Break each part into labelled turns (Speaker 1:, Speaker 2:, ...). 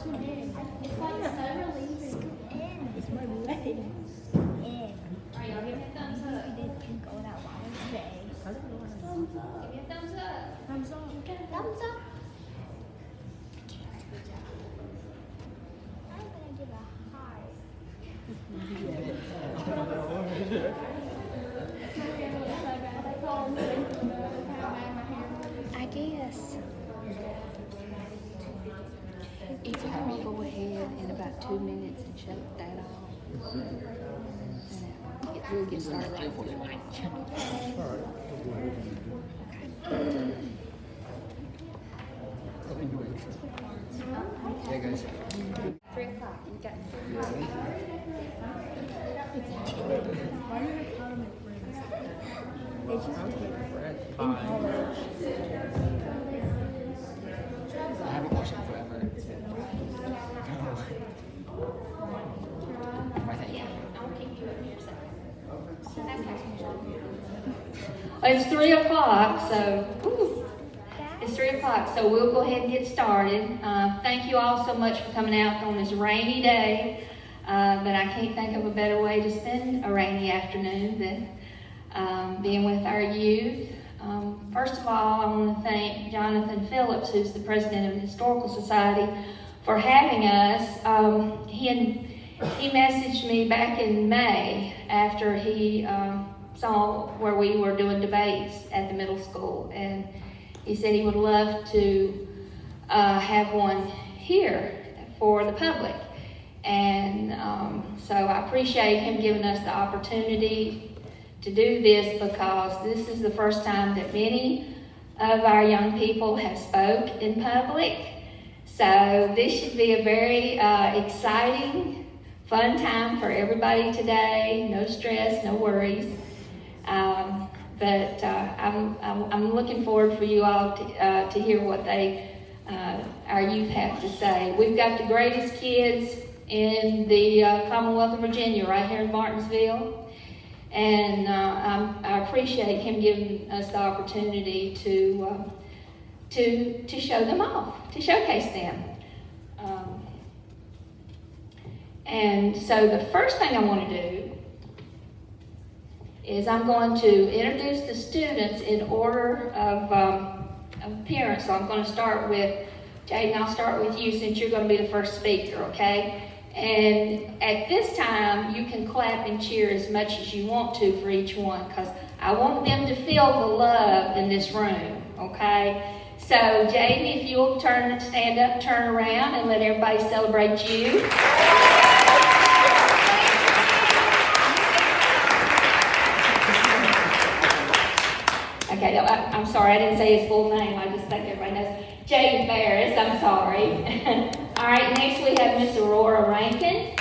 Speaker 1: It's like so relieving.
Speaker 2: It's my leg.
Speaker 1: Alright, y'all give me a thumbs up.
Speaker 2: We didn't go that long today.
Speaker 1: Give me a thumbs up.
Speaker 2: Thumbs up.
Speaker 1: Thumbs up.
Speaker 2: I'm gonna give a heart. I guess. If you want to go ahead in about 2 minutes and shut that off, we'll get started right before lunch.
Speaker 3: Hey guys.
Speaker 1: 3 o'clock. You got
Speaker 2: They just
Speaker 3: I haven't watched it forever.
Speaker 1: I'll keep you in here a second. It's 3 o'clock, so it's 3 o'clock, so we'll go ahead and get started. Thank you all so much for coming out on this rainy day, but I can't think of a better way to spend a rainy afternoon than being with our youth. First of all, I want to thank Jonathan Phillips, who's the president of the Historical Society, for having us. He messaged me back in May after he saw where we were doing debates at the middle school, and he said he would love to have one here for the public. And so I appreciate him giving us the opportunity to do this, because this is the first time that many of our young people have spoke in public. So this should be a very exciting, fun time for everybody today. No stress, no worries. But I'm looking forward for you all to hear what our youth have to say. We've got the greatest kids in the Commonwealth of Virginia right here in Martinsville. And I appreciate him giving us the opportunity to show them off, to showcase them. And so the first thing I want to do is I'm going to introduce the students in order of appearance. So I'm going to start with Jaden. I'll start with you since you're going to be the first speaker, okay? And at this time, you can clap and cheer as much as you want to for each one, because I want them to feel the love in this room, okay? So, Jaden, if you'll stand up, turn around, and let everybody celebrate you. Okay, I'm sorry, I didn't say his full name. I just think everybody knows. Jaden Ferris, I'm sorry. All right, next we have Miss Aurora Rankin.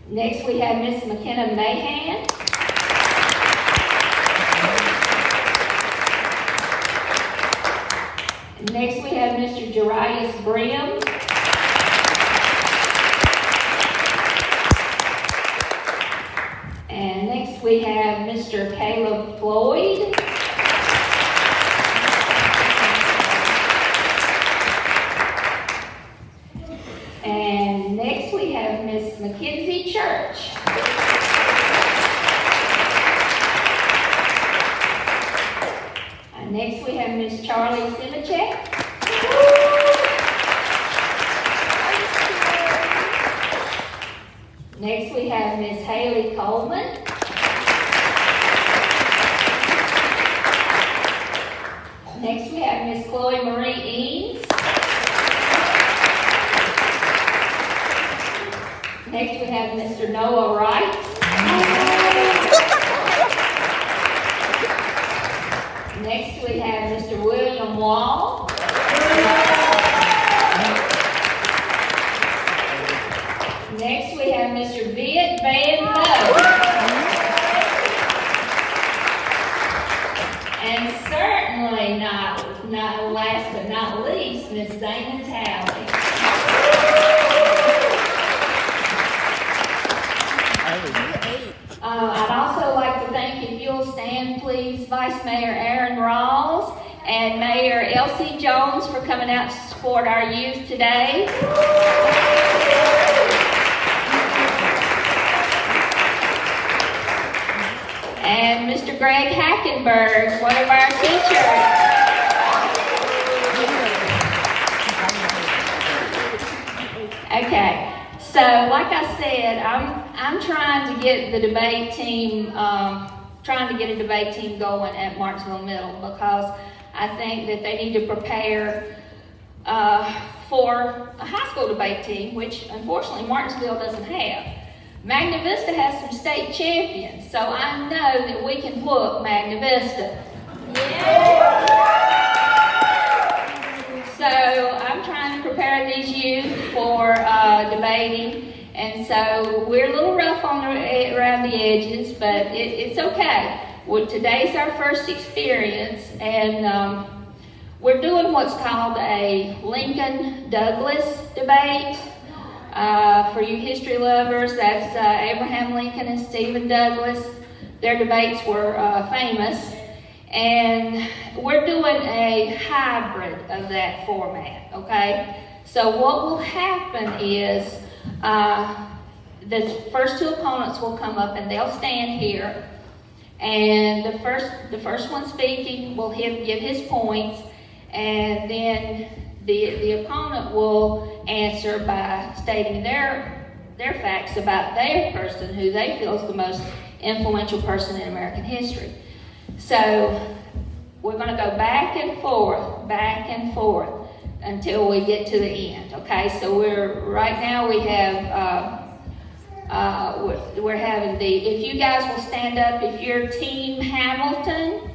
Speaker 1: Next we have Miss McKenna Mahan. Next we have Mr. Jarius Brim. And next we have Mr. Caleb Floyd. And next we have Miss Mackenzie Church. And next we have Miss Charlie Simicek. Next we have Miss Haley Coleman. Next we have Miss Chloe Marie Eames. Next we have Mr. Noah Wright. Next we have Mr. William Wall. Next we have Mr. Viet Van Moe. And certainly not last but not least, Miss Dana Talley. I'd also like to thank, if you'll stand please, Vice Mayor Aaron Rawls and Mayor Elsie Jones for coming out to support our youth today. And Mr. Greg Hackenberg, one of our teachers. Okay, so like I said, I'm trying to get the debate team, trying to get a debate team going at Martinsville Middle, because I think that they need to prepare for a high school debate team, which unfortunately Martinsville doesn't have. Magna Vista has some state champions, so I know that we can whoop Magna Vista. Yeah. So I'm trying to prepare these youth for debating, and so we're a little rough on around the edges, but it's okay. Well, today's our first experience, and we're doing what's called a Lincoln-Douglas debate. For you history lovers, that's Abraham Lincoln and Stephen Douglas. Their debates were famous. And we're doing a hybrid of that format, okay? So what will happen is the first two opponents will come up and they'll stand here. And the first one speaking will give his points, and then the opponent will answer by stating their facts about their person, who they feel is the most influential person in American history. So we're going to go back and forth until we get to the end. Okay, so right now we have we're having if you guys will stand up, if you're Team Hamilton.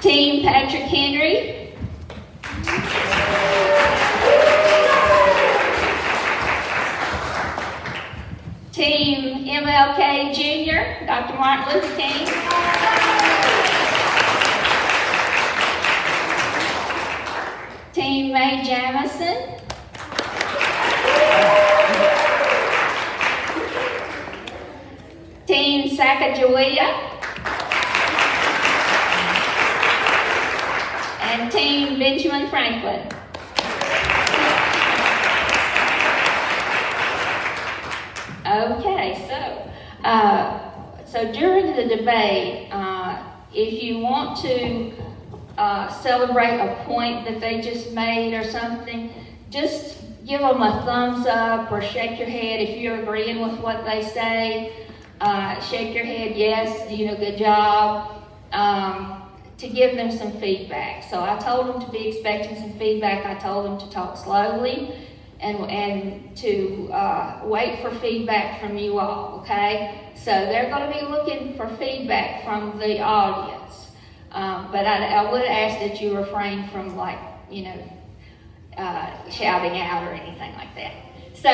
Speaker 1: Team Patrick Henry. Team MLK Jr., Dr. Martin Luther King. Team Mae Jamison. Team Sacagawea. And Team Benjamin Franklin. Okay, so during the debate, if you want to celebrate a point that they just made or something, just give them a thumbs up or shake your head if you're agreeing with what they say. Shake your head, yes, good job, to give them some feedback. So I told them to be expecting some feedback. I told them to talk slowly and to wait for feedback from you all, okay? So they're going to be looking for feedback from the audience. But I would ask that you refrain from, shouting out or anything like that. So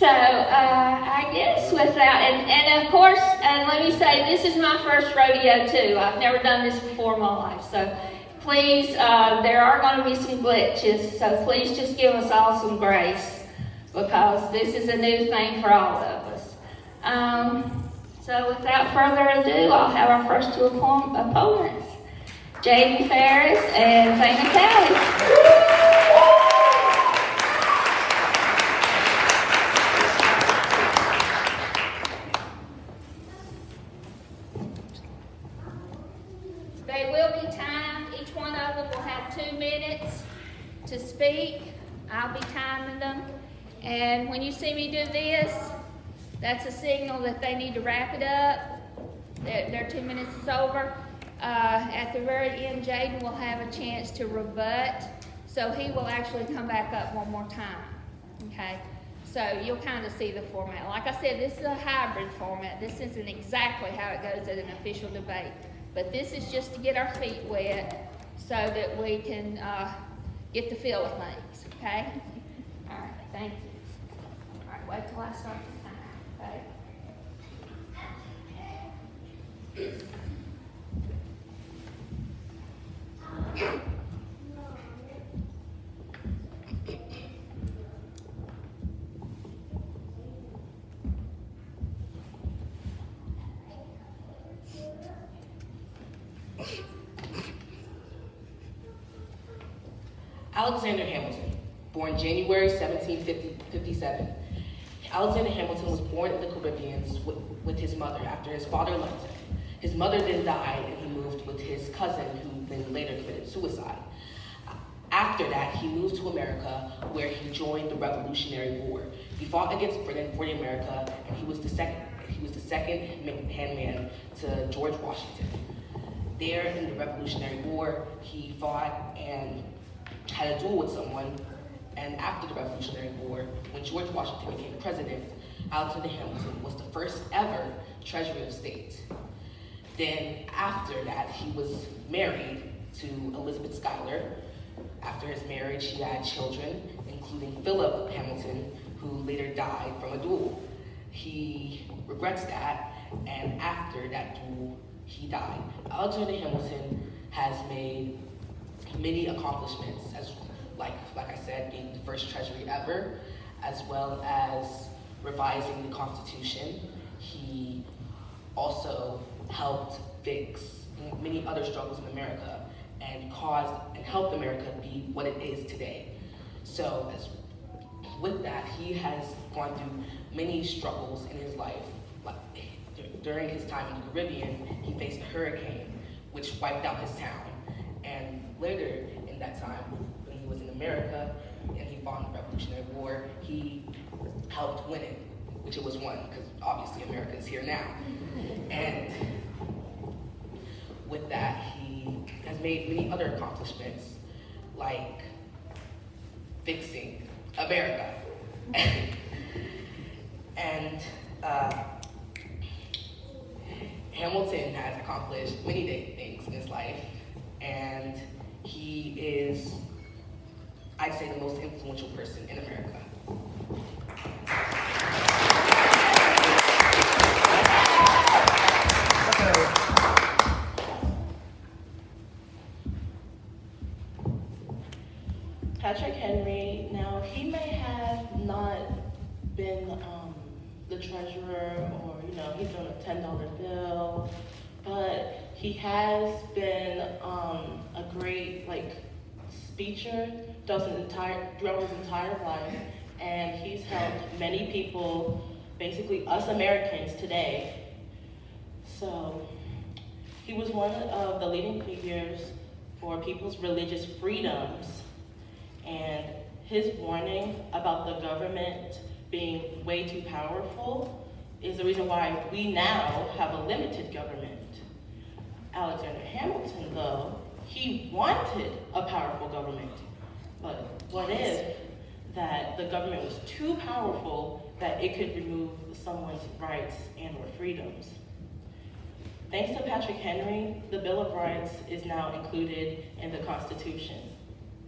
Speaker 1: I guess with that, and of course, let me say, this is my first rodeo too. I've never done this before in my life. So please, there are going to be some glitches, so please just give us all some grace, because this is a new thing for all of us. So without further ado, I'll have our first two opponents, Jaden Ferris and Zayna Talley. They will be timed. Each one of them will have 2 minutes to speak. I'll be timing them. And when you see me do this, that's a signal that they need to wrap it up. Their 2 minutes is over. At the very end, Jaden will have a chance to rebut. So he will actually come back up one more time. Okay? So you'll kind of see the format. Like I said, this is a hybrid format. This isn't exactly how it goes at an official debate. But this is just to get our feet wet so that we can get the feel of things, okay? All right, thank you. All right, wait till I start the time, okay?
Speaker 4: Alexander Hamilton, born January 1757. Alexander Hamilton was born in the Caribbean with his mother after his father left him. His mother then died and he moved with his cousin, who then later committed suicide. After that, he moved to America, where he joined the Revolutionary War. He fought against Britain for America, and he was the second handman to George Washington. There in the Revolutionary War, he fought and had a duel with someone. And after the Revolutionary War, when George Washington became president, Alexander Hamilton was the first ever Treasurer of State. Then after that, he was married to Elizabeth Schuyler. After his marriage, he had children, including Philip Hamilton, who later died from a duel. He regrets that, and after that duel, he died. Alexander Hamilton has made many accomplishments, as like I said, being the first treasury ever, as well as revising the Constitution. He also helped fix many other struggles in America and helped America be what it is today. So with that, he has gone through many struggles in his life. During his time in the Caribbean, he faced a hurricane which wiped out his town. And later in that time, when he was in America and he fought in the Revolutionary War, he helped win it, which it was won, because obviously America is here now. And with that, he has made many other accomplishments, like fixing America. And Hamilton has accomplished many things in his life, and he is, I'd say, the most influential person in America.
Speaker 5: Patrick Henry, now he may have not been the treasurer, or he's on a $10 bill, but he has been a great speecher throughout his entire life, and he's helped many people, basically us Americans today. So he was one of the leading figures for people's religious freedoms, and his warning about the government being way too powerful is the reason why we now have a limited government. Alexander Hamilton, though, he wanted a powerful government. But what if that the government was too powerful that it could remove someone's rights and or freedoms? Thanks to Patrick Henry, the Bill of Rights is now included in the Constitution.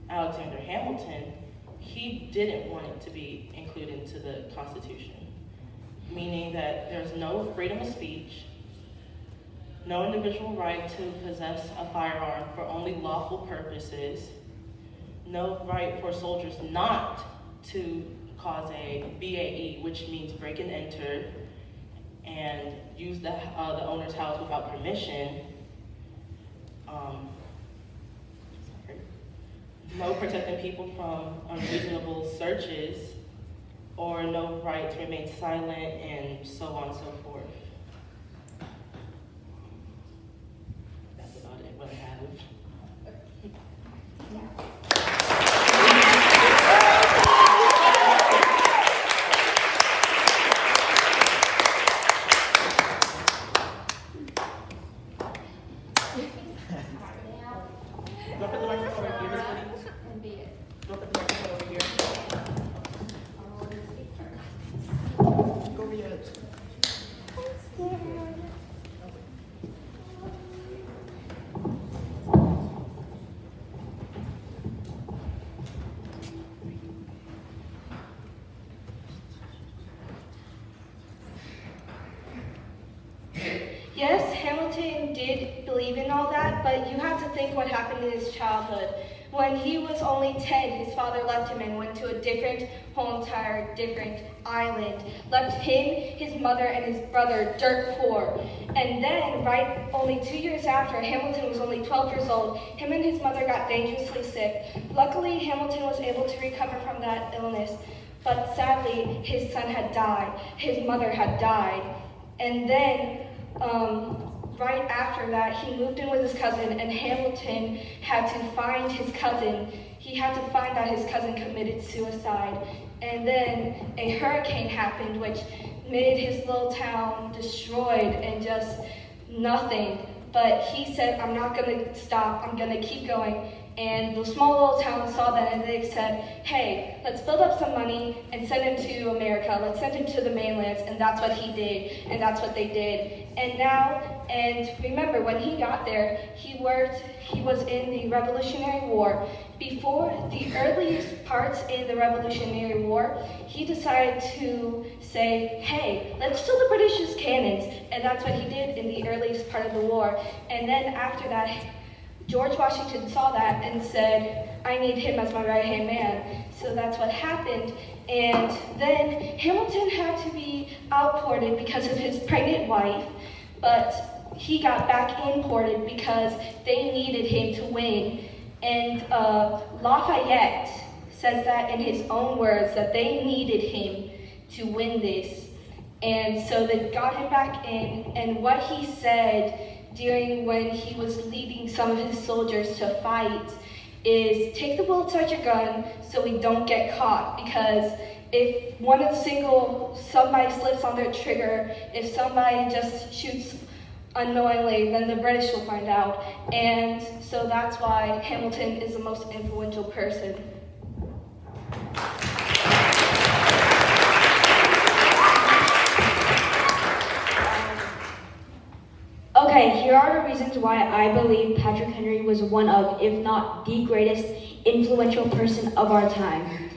Speaker 5: Alexander Hamilton, he didn't want it to be included into the Constitution, meaning that there's no freedom of speech, no individual right to possess a firearm for only lawful purposes, no right for soldiers not to cause a BAE, which means break and enter, and use the owner's house without permission. No protecting people from unreasonable searches, or no right to remain silent, and so on and so forth. That's about it, what I have. Do I put the microphone over here, Miss Woody? Do I put the microphone over here? Go over here.
Speaker 6: Yes, Hamilton did believe in all that, but you have to think what happened in his childhood. When he was only 10, his father left him and went to a whole entire different island. Left him, his mother, and his brother dirt poor. And then, only 2 years after, Hamilton was only 12 years old, him and his mother got dangerously sick. Luckily, Hamilton was able to recover from that illness. But sadly, his son had died. His mother had died. And then, right after that, he moved in with his cousin, and Hamilton had to find his cousin. He had to find out his cousin committed suicide. And then a hurricane happened, which made his little town destroyed and just nothing. But he said, I'm not gonna stop, I'm gonna keep going. And the small little town saw that and they said, hey, let's build up some money and send him to America. Let's send him to the mainlands. And that's what he did. And that's what they did. And remember, when he got there, he was in the Revolutionary War. Before the earliest parts in the Revolutionary War, he decided to say, hey, let's steal the British's cannons. And that's what he did in the earliest part of the war. And then after that, George Washington saw that and said, I need him as my right-hand man. So that's what happened. And then Hamilton had to be outported because of his pregnant wife, but he got back imported because they needed him to win. And Lafayette says that in his own words, that they needed him to win this. And so they got him back in, and what he said during when he was leading some of his soldiers to fight is, take the bullets out your gun so we don't get caught, because if somebody slips on their trigger, if somebody just shoots unknowingly, then the British will find out. And so that's why Hamilton is the most influential person.
Speaker 7: Okay, here are the reasons why I believe Patrick Henry was one of, if not the greatest influential person of our time.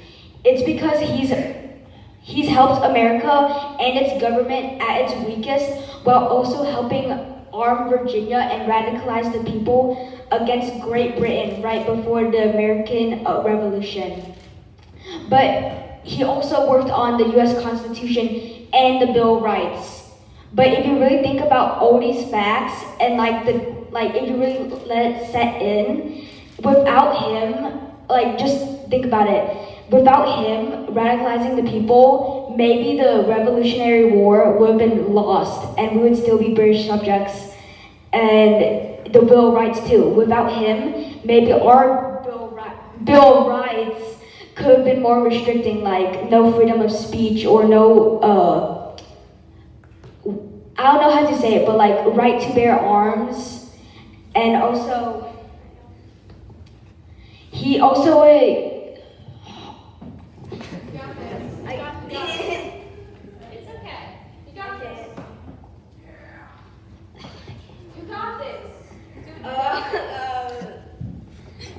Speaker 7: It's because he's helped America and its government at its weakest, while also helping arm Virginia and radicalize the people against Great Britain right before the American Revolution. But he also worked on the U.S. Constitution and the Bill of Rights. But if you really think about all these facts and if you really let it set in, without him, just think about it. Without him radicalizing the people, maybe the Revolutionary War would have been lost and we would still be British subjects. And the Bill of Rights too. Without him, maybe our Bill of Rights could have been more restricting, like no freedom of speech or no, I don't know how to say it, but like right to bear arms. And also, he also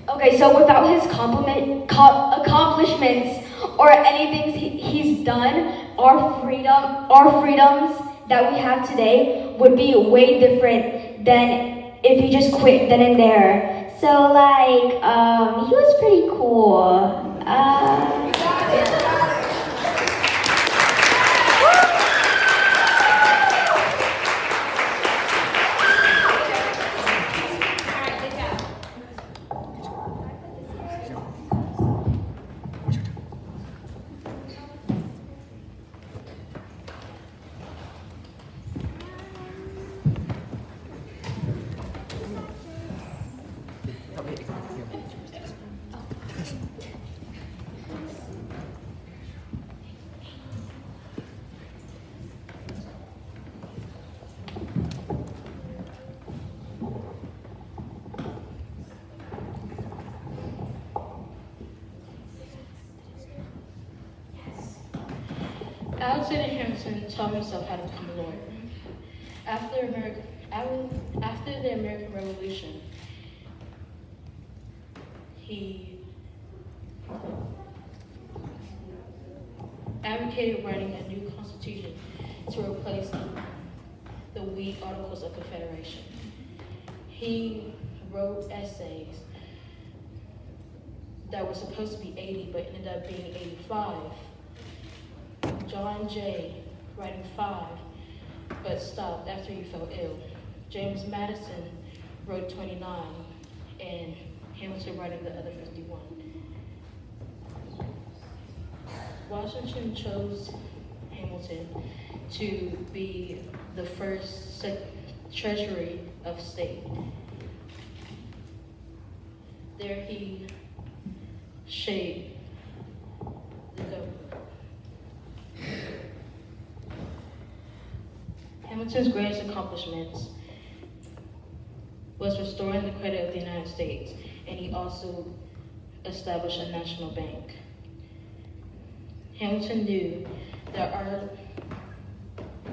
Speaker 7: Okay, so without his accomplishments or anything he's done, our freedoms that we have today would be way different than if he just quit then and there. So he was pretty cool.
Speaker 5: Alexander Hamilton taught himself how to become a lawyer. After the American Revolution, he advocated writing a new constitution to replace the weak Articles of Confederation. He wrote essays that was supposed to be 80 but ended up being 85. John Jay writing 5 but stopped after he fell ill. James Madison wrote 29 and Hamilton writing the other 51. Washington chose Hamilton to be the first Treasury of State. There he shaped the government. Hamilton's greatest accomplishments was restoring the credit of the United States, and he also established a national bank. Hamilton knew that our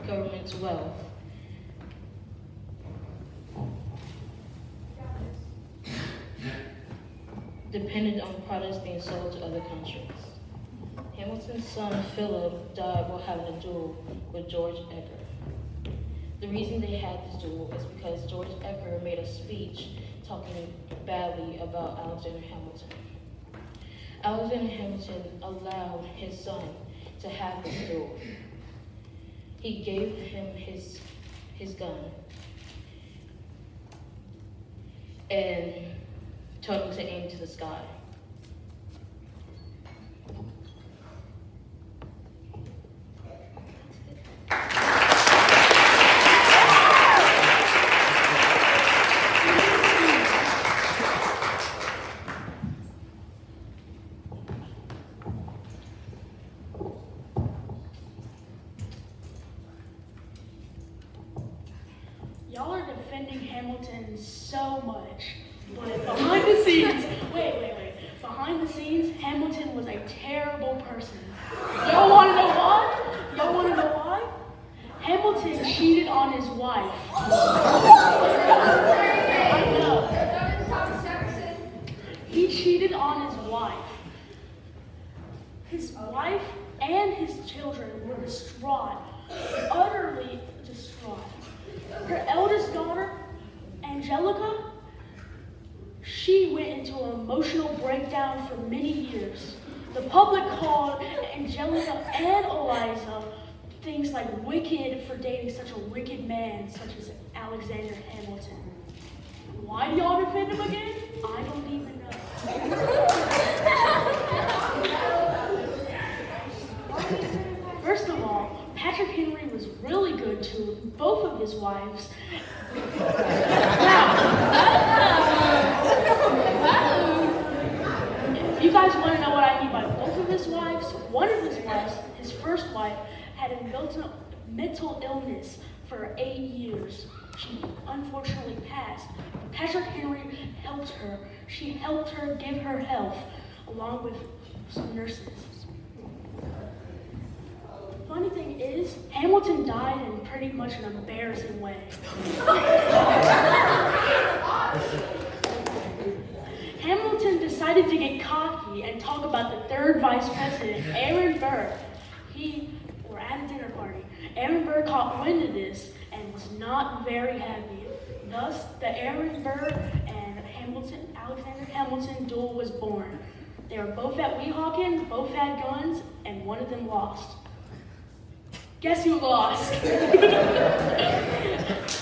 Speaker 5: government's wealth depended on products being sold to other countries. Hamilton's son Philip died while having a duel with George Edgar. The reason they had this duel is because George Edgar made a speech talking badly about Alexander Hamilton. Alexander Hamilton allowed his son to have this duel. He gave him his gun and told him to aim to the sky.
Speaker 8: Y'all are defending Hamilton so much, but behind the scenes, behind the scenes, Hamilton was a terrible person. Y'all want to know why? Y'all want to know why? Hamilton cheated on his wife. I know. He cheated on his wife. His wife and his children were distraught, utterly distraught. Her eldest daughter, Angelica, she went into an emotional breakdown for many years. The public called Angelica and Eliza things like wicked for dating such a wicked man such as Alexander Hamilton. Why do y'all defend him again? I don't even know. First of all, Patrick Henry was really good to both of his wives. If you guys want to know what I mean by both of his wives, one of his wives, his first wife, had a mental illness for 8 years. She unfortunately passed. Patrick Henry helped her. She helped her give her health, along with some nurses. Funny thing is, Hamilton died in pretty much an embarrassing way. Hamilton decided to get cocky and talk about the third vice president, Aaron Burr. We're at a dinner party. Aaron Burr caught wind of this and was not very happy. Thus, the Aaron Burr and Alexander Hamilton duel was born. They were both at Weehawken, both had guns, and one of them lost. Guess who lost?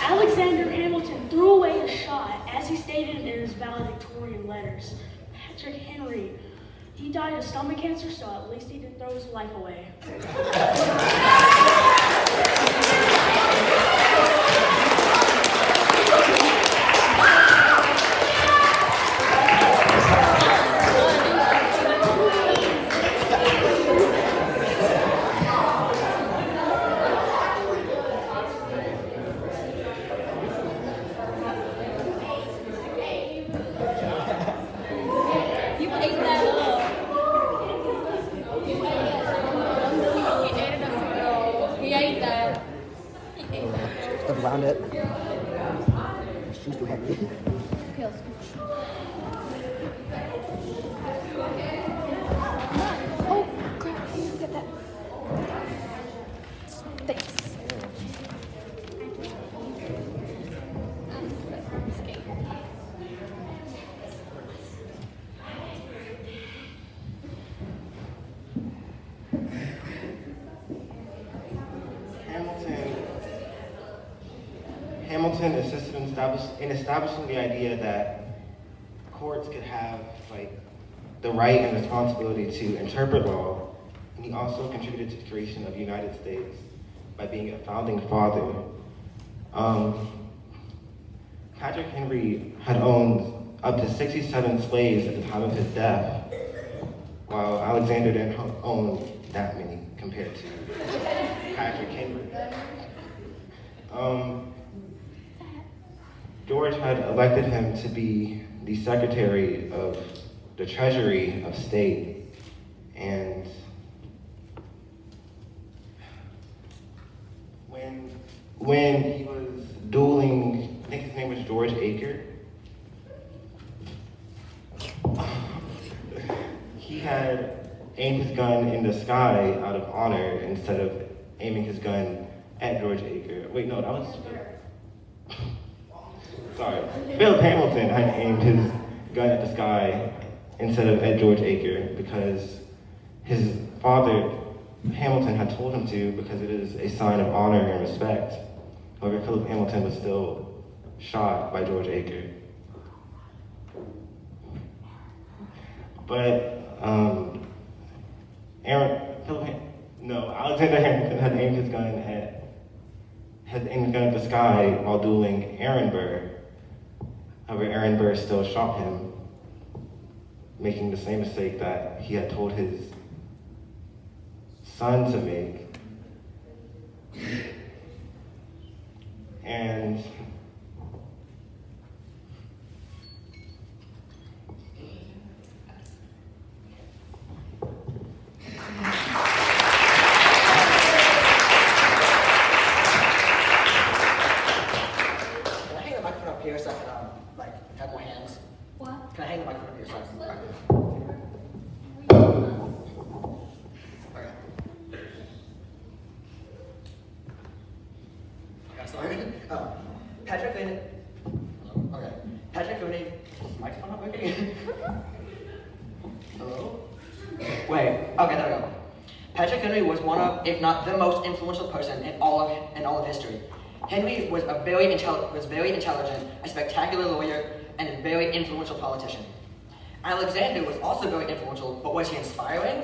Speaker 8: Alexander Hamilton threw away his shot, as he stated in his valedictorian letters. Patrick Henry, he died of stomach cancer, so at least he didn't throw his life away.
Speaker 3: Stuff around it. She's too heavy.
Speaker 2: Oh, crap. Look at that. Thanks.
Speaker 9: Hamilton insisted in establishing the idea that courts could have the right and responsibility to interpret law, and he also contributed to the creation of the United States by being a founding father. Patrick Henry had owned up to 67 slaves at the time of his death, while Alexander didn't own that many compared to Patrick Henry. George had elected him to be the Secretary of the Treasury of State, and when he was dueling, I think his name was George Aker, he had aimed his gun in the sky out of honor instead of aiming his gun at George Aker. Wait, no, that was... Sorry. Philip Hamilton had aimed his gun at the sky instead of at George Aker because his father, Hamilton, had told him to because it is a sign of honor and respect. However, Philip Hamilton was still shot by George Aker. But Alexander Hamilton had aimed his gun at the sky while dueling Aaron Burr. However, Aaron Burr still shot him, making the same mistake that he had told his son to make. And
Speaker 3: have more hands.
Speaker 2: What?
Speaker 3: Can I hang the microphone up here so I can... Okay. Okay, sorry. Patrick Cooney. Okay. Patrick Cooney. Is the microphone not working? Hello? Wait. Okay, there we go. Patrick Henry was one of, if not the most influential person in all of history. Henry was very intelligent, a spectacular lawyer, and a very influential politician. Alexander was also very influential, but was he inspiring?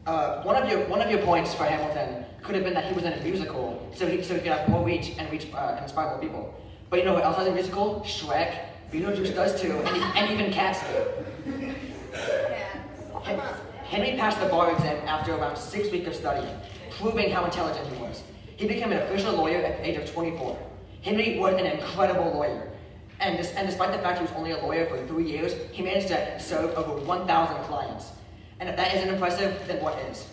Speaker 3: One of your points for Hamilton could have been that he was in a musical, so he could have more reach and inspire more people. But you know what else has a musical? Shrek. Beetlejuice does too, and even Cats do. Henry passed the bar exam after around 6 weeks of studying, proving how intelligent he was. He became an official lawyer at the age of 24. Henry was an incredible lawyer. And despite the fact he was only a lawyer for 3 years, he managed to serve over 1,000 clients. And if that isn't impressive, then what is?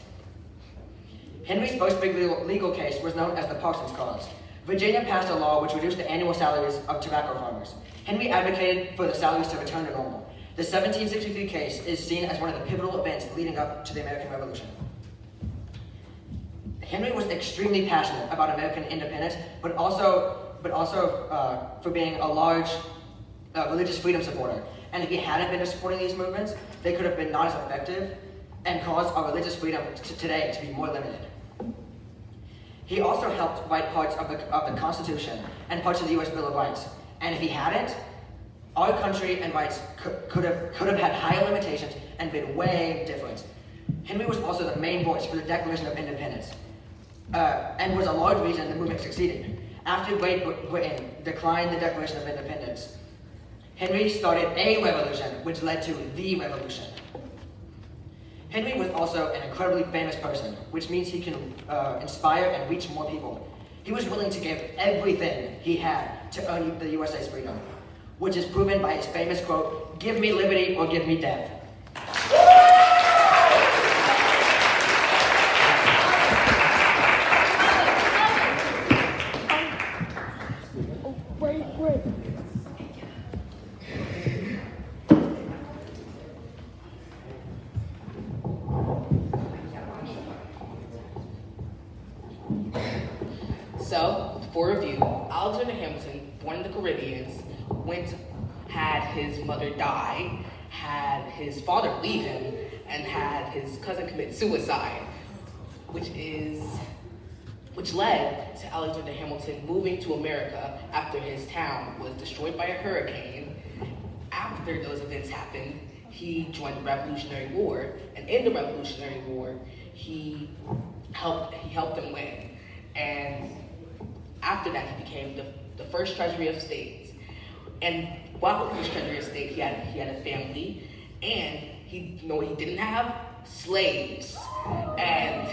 Speaker 3: Henry's first big legal case was known as the Parsons Clause. Virginia passed a law which reduced the annual salaries of tobacco farmers. Henry advocated for the salaries to return to normal. The 1763 case is seen as one of the pivotal events leading up to the American Revolution. Henry was extremely passionate about American independence, but also for being a large religious freedom supporter. And if he hadn't been supporting these movements, they could have been not as effective and caused our religious freedom today to be more limited. He also helped write parts of the Constitution and parts of the U.S. Bill of Rights. And if he hadn't, our country and rights could have had higher limitations and been way different. Henry was also the main voice for the Declaration of Independence, and was a large reason the movement succeeded. After Great Britain declined the Declaration of Independence, Henry started a revolution, which led to the revolution. Henry was also an incredibly famous person, which means he can inspire and reach more people. He was willing to give everything he had to earn the USA's freedom, which is proven by his famous quote, "Give me liberty or give me death."
Speaker 8: Wait.
Speaker 4: So, for review, Alexander Hamilton, born in the Caribbean, had his mother die, had his father leave him, and had his cousin commit suicide, which is which led to Alexander Hamilton moving to America after his town was destroyed by a hurricane. After those events happened, he joined the Revolutionary War, and in the Revolutionary War, he helped them win. And after that, he became the first Treasury of State. And while he was Treasury of State, he had a family, and he didn't have slaves, and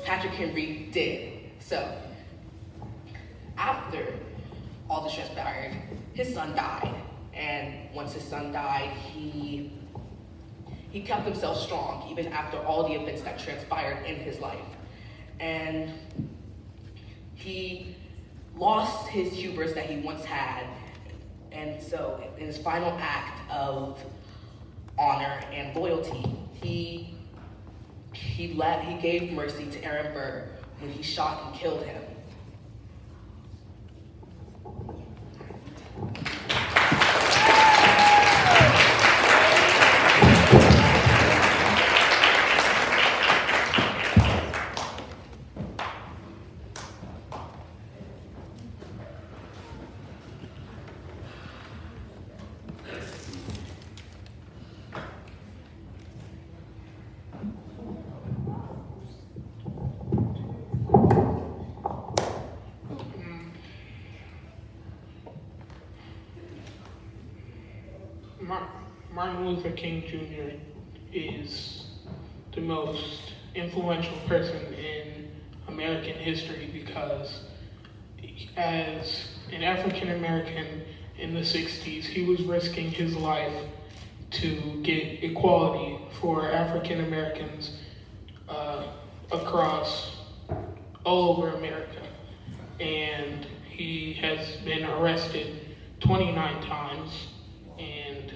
Speaker 4: Patrick Henry did. So after all this transpired, his son died, and once his son died, he kept himself strong even after all the events that transpired in his life, and he lost his hubris that he once had, and so in his final act of honor and loyalty, he gave mercy to Aaron Burr when he shot and killed him.
Speaker 10: Martin Luther King Jr. is the most influential person in American history because as an African American in the 60s, he was risking his life to get equality for African Americans across all over America. And he has been arrested 29 times and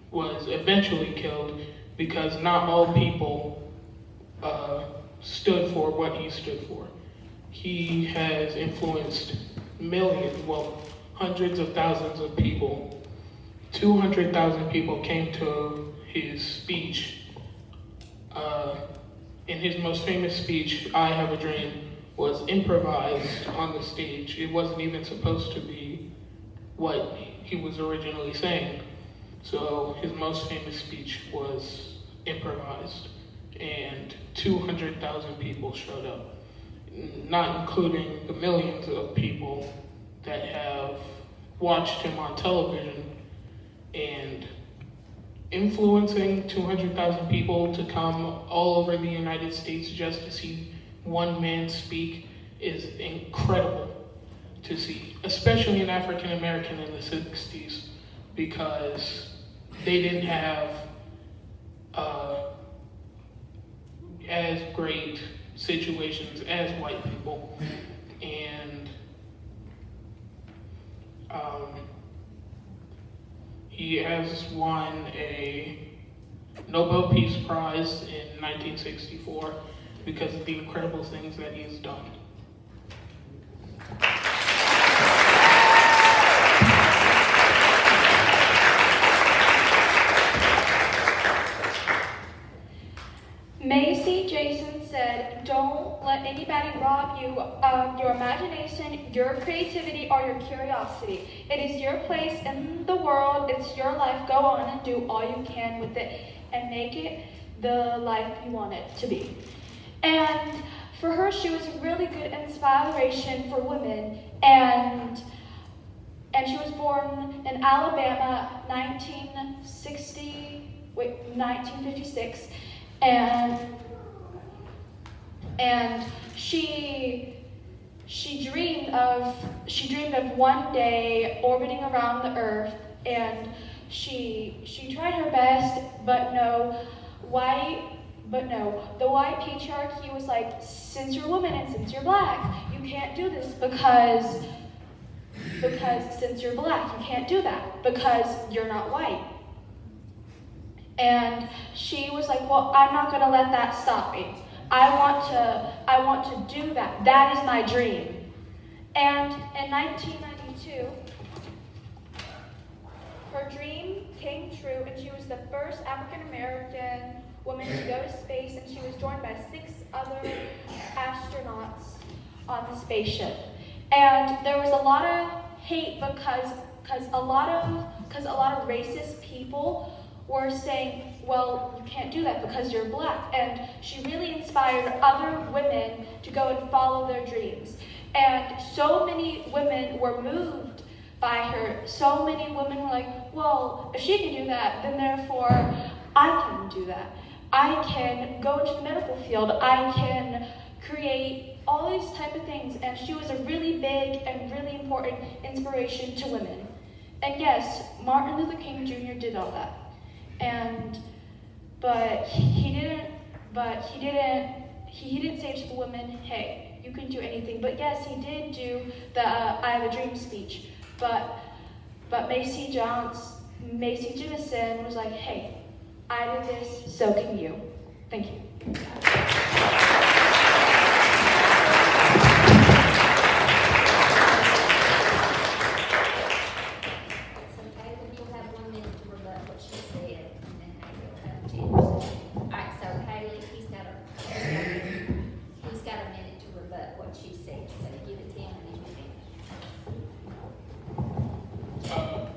Speaker 10: was eventually killed because not all people stood for what he stood for. He has influenced millions, well, hundreds of thousands of people. 200,000 people came to his speech. In his most famous speech, I Have a Dream, was improvised on the stage. It wasn't even supposed to be what he was originally saying. So his most famous speech was improvised, and 200,000 people showed up, not including the millions of people that have watched him on television. And influencing 200,000 people to come all over the United States just to see one man speak is incredible to see, especially an African American in the 60s, because they didn't have as great situations as white people. And he has won a Nobel Peace Prize in 1964 because of the incredible things that he has done.
Speaker 6: Macy Jason said, "Don't let anybody rob you of your imagination, your creativity, or your curiosity. It is your place in the world. It's your life. Go on and do all you can with it and make it the life you want it to be." And for her, she was a really good inspiration for women. And she was born in Alabama, 1956. And she dreamed of one day orbiting around the earth, and she tried her best, but no, the white patriarchy was like, since you're a woman and since you're black, you can't do this because since you're black, you can't do that because you're not white. And she was like, well, I'm not gonna let that stop me. I want to do that. That is my dream. And in 1992, her dream came true, and she was the first African American woman to go to space, and she was joined by 6 other astronauts on the spaceship. And there was a lot of hate because a lot of racist people were saying, well, you can't do that because you're black. And she really inspired other women to go and follow their dreams. And so many women were moved by her. So many women were like, well, if she can do that, then therefore I can do that. I can go into the medical field. I can create all these type of things. And she was a really big and really important inspiration to women. And yes, Martin Luther King Jr. did all that. But he didn't say to the women, hey, you can do anything. But yes, he did do the I Have a Dream speech. But Macy Jemison was like, hey, I did this, so can you. Thank you.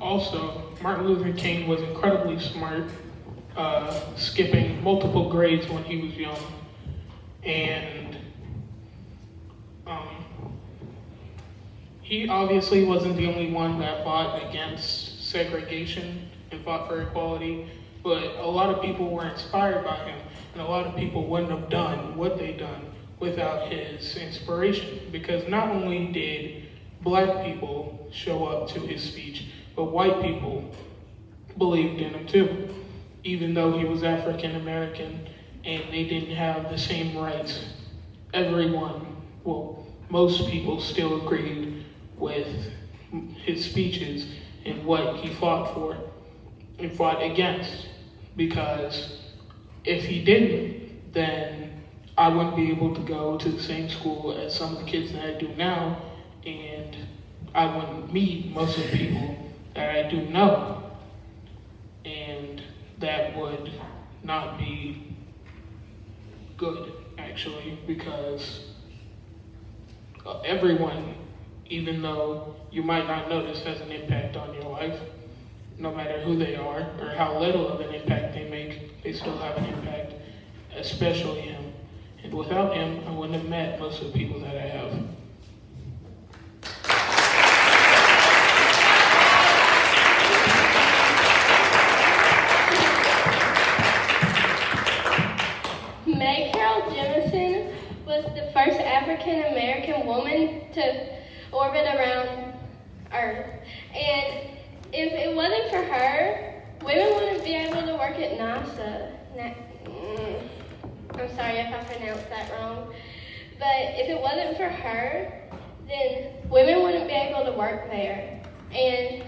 Speaker 10: Also, Martin Luther King was incredibly smart, skipping multiple grades when he was young. And he obviously wasn't the only one that fought against segregation and fought for equality, but a lot of people were inspired by him, and a lot of people wouldn't have done what they done without his inspiration, because not only did black people show up to his speech, but white people believed in him too, even though he was African American and they didn't have the same rights. Most people still agreed with his speeches and what he fought for and fought against, because if he didn't, then I wouldn't be able to go to the same school as some of the kids that I do now, and I wouldn't meet most of the people that I do know, and that would not be good, actually, because everyone, even though you might not notice, has an impact on your life. No matter who they are or how little of an impact they make, they still have an impact, especially him. And without him, I wouldn't have met most of the people that I have.
Speaker 6: Was the first African American woman to orbit around Earth. And if it wasn't for her, women wouldn't be able to work at NASA. I'm sorry if I pronounced that wrong. But if it wasn't for her, then women wouldn't be able to work there. And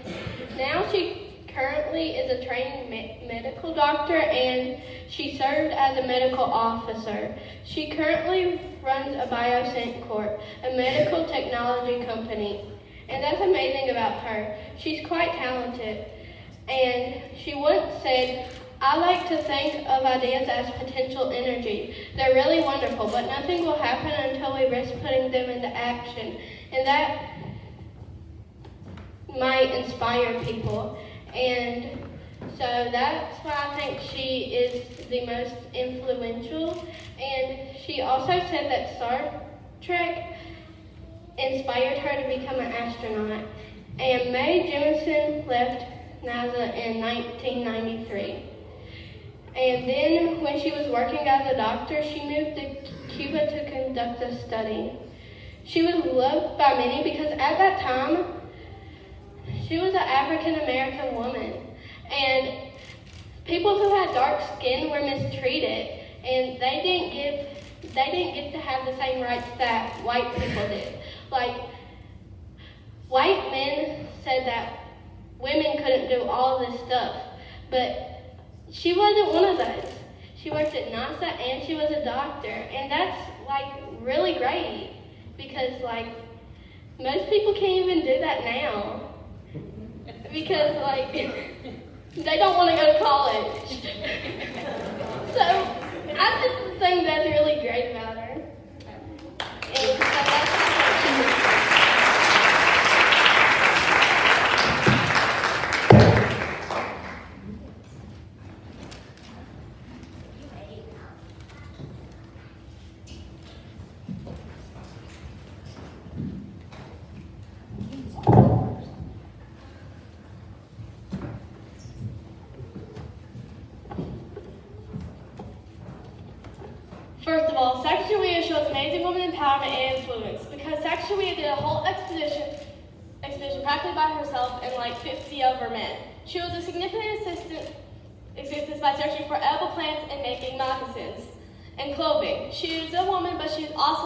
Speaker 6: now she currently is a trained medical doctor, and she served as a medical officer. She currently runs a BioSync Corp, a medical technology company. And that's amazing about her. She's quite talented. And she once said, I like to think of ideas as potential energy. They're really wonderful, but nothing will happen until we risk putting them into action. And that might inspire people. And so that's why I think she is the most influential. And she also said that Star Trek inspired her to become an astronaut. And Mae Jemison left NASA in 1993. And then when she was working as a doctor, she moved to Cuba to conduct a study. She was loved by many because at that time, she was an African American woman. And people who had dark skin were mistreated, and they didn't get to have the same rights that white people did. Like, white men said that women couldn't do all this stuff, but she wasn't one of those. She worked at NASA and she was a doctor, and that's like really great because like most people can't even do that now because like they don't want to go to college. So I just think that's really great about her.
Speaker 11: Well, Secretary shows amazing woman empowerment and influence because Secretary did a whole expedition practically by herself and like 50 of her men. She was a significant assistance by searching for edible plants and making moccasins and clothing. She is a woman, but she acts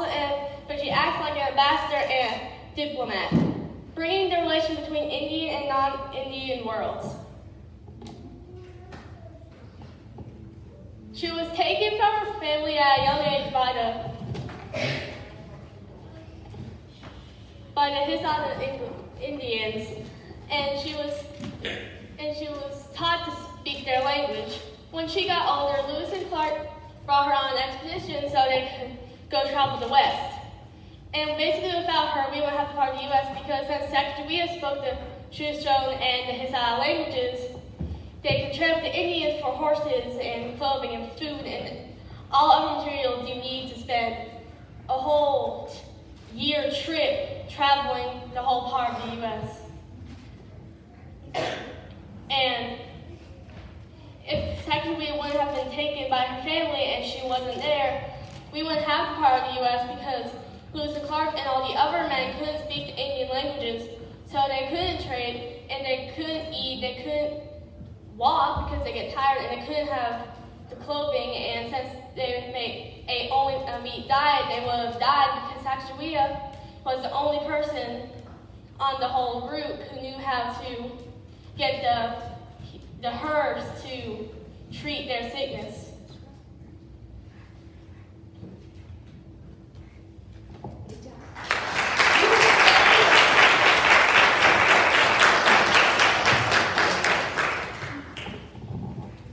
Speaker 11: like an ambassador and diplomat, bringing the relation between Indian and non-Indian worlds. She was taken from her family at a young age by the Hisada Indians, and she was taught to speak their language. When she got older, Lewis and Clark brought her on an expedition so they could go travel the West. And basically without her, we wouldn't have to part of the U.S. because since Sacagawea spoke the Shoshone and the Hisada languages, they could trade with the Indians for horses and clothing and food and all other materials you need to spend a whole year trip traveling the whole part of the U.S. And if Sacagawea wouldn't have been taken by her family and she wasn't there, we wouldn't have the part of the U.S. because Lewis and Clark and all the other men couldn't speak the Indian languages, so they couldn't trade and they couldn't eat, they couldn't walk because they get tired, and they couldn't have the clothing, and since they ate only a meat diet, they would have died because Sacagawea was the only person on the whole group who knew how to get the herbs to treat their sickness.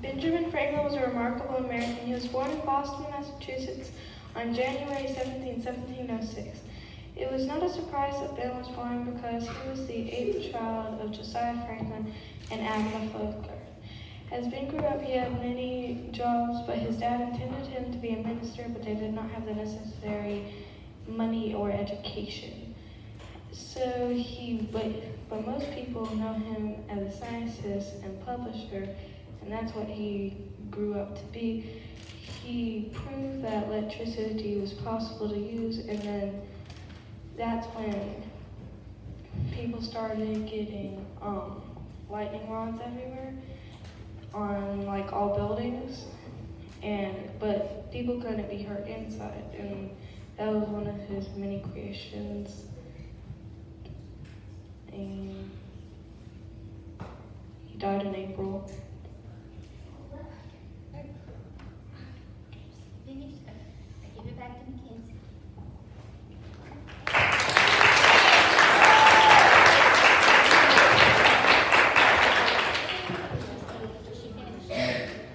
Speaker 12: Benjamin Franklin was a remarkable American. He was born in Boston, Massachusetts on January 17, 1706. It was not a surprise that Ben was born because he was the 8th child of Josiah Franklin and Agatha Flagler. As Ben grew up, he had many jobs, but his dad intended him to be a minister, but they did not have the necessary money or education. So but most people know him as a scientist and publisher, and that's what he grew up to be. He proved that electricity was possible to use, and then that's when people started getting lightning rods everywhere on like all buildings, but people couldn't be hurt inside, and that was one of his many creations. And he died in April.
Speaker 13: Give it back to the kids.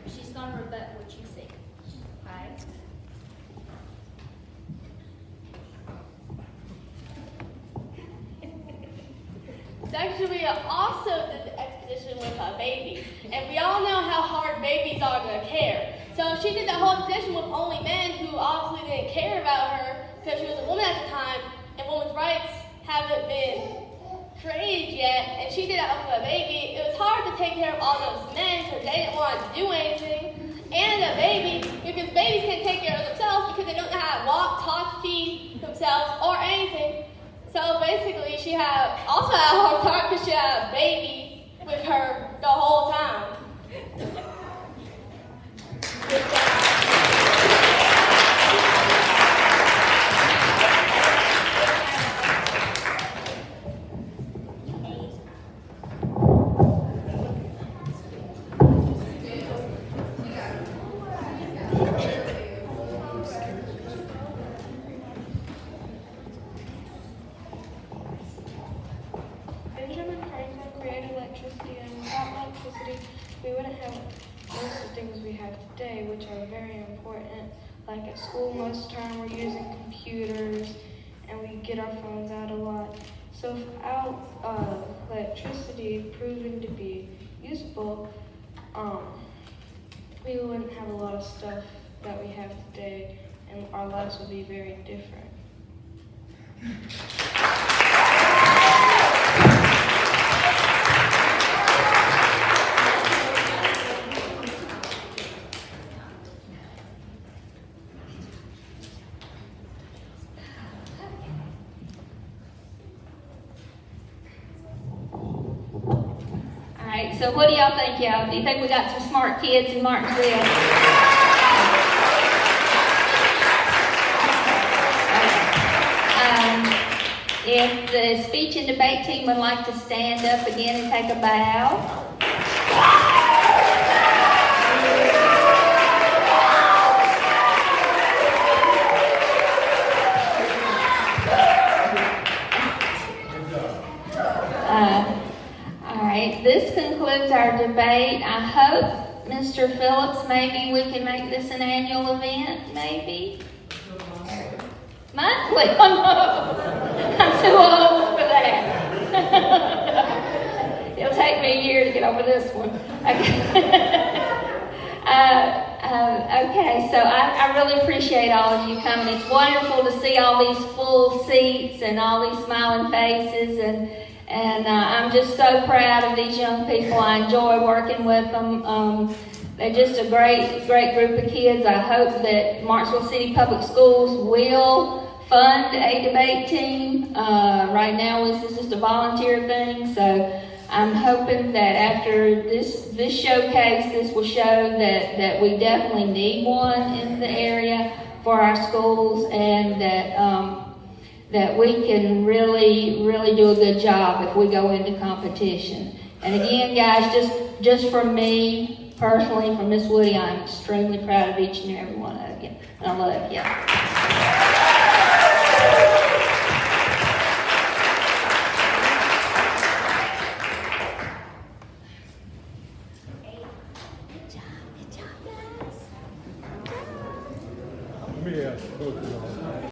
Speaker 13: She's going to rebut what you say. Okay?
Speaker 11: Sacagawea also did the expedition with a baby, and we all know how hard babies are to care. So she did the whole expedition with only men who obviously didn't care about her because she was a woman at the time, and women's rights haven't been created yet, and she did that with a baby. It was hard to take care of all those men because they didn't want to do anything, and a baby, because babies can't take care of themselves because they don't know how to walk, talk, feed themselves, or anything. So basically, she also had a hard time because she had a baby with her the whole time.
Speaker 12: Benjamin Franklin created electricity, and without electricity, we wouldn't have most of the things we have today, which are very important. Like at school, most of the time we're using computers, and we get our phones out a lot. So without electricity proving to be useful, we wouldn't have a lot of stuff that we have today, and our lives would be very different.
Speaker 1: so what do y'all think, y'all? Do you think we got some smart kids in Martinsville? If the speech and debate team would like to stand up again and take a bow. All right, this concludes our debate. I hope, Mr. Phillips, maybe we can make this an annual event, maybe? Monthly? Oh, no. I'm too old for that. It'll take me a year to get over this one. Okay. Okay, so I really appreciate all of you coming. It's wonderful to see all these full seats and all these smiling faces, and I'm just so proud of these young people. I enjoy working with them. They're just a great group of kids. I hope that Martinsville City Public Schools will fund a debate team. Right now, this is just a volunteer thing, so I'm hoping that after this showcase, this will show that we definitely need one in the area for our schools, and that we can really do a good job if we go into competition. And again, guys, just from me personally, from Miss Woody, I'm extremely proud of each and every one of you, and I love you.
Speaker 14: Let me ask both of y'all.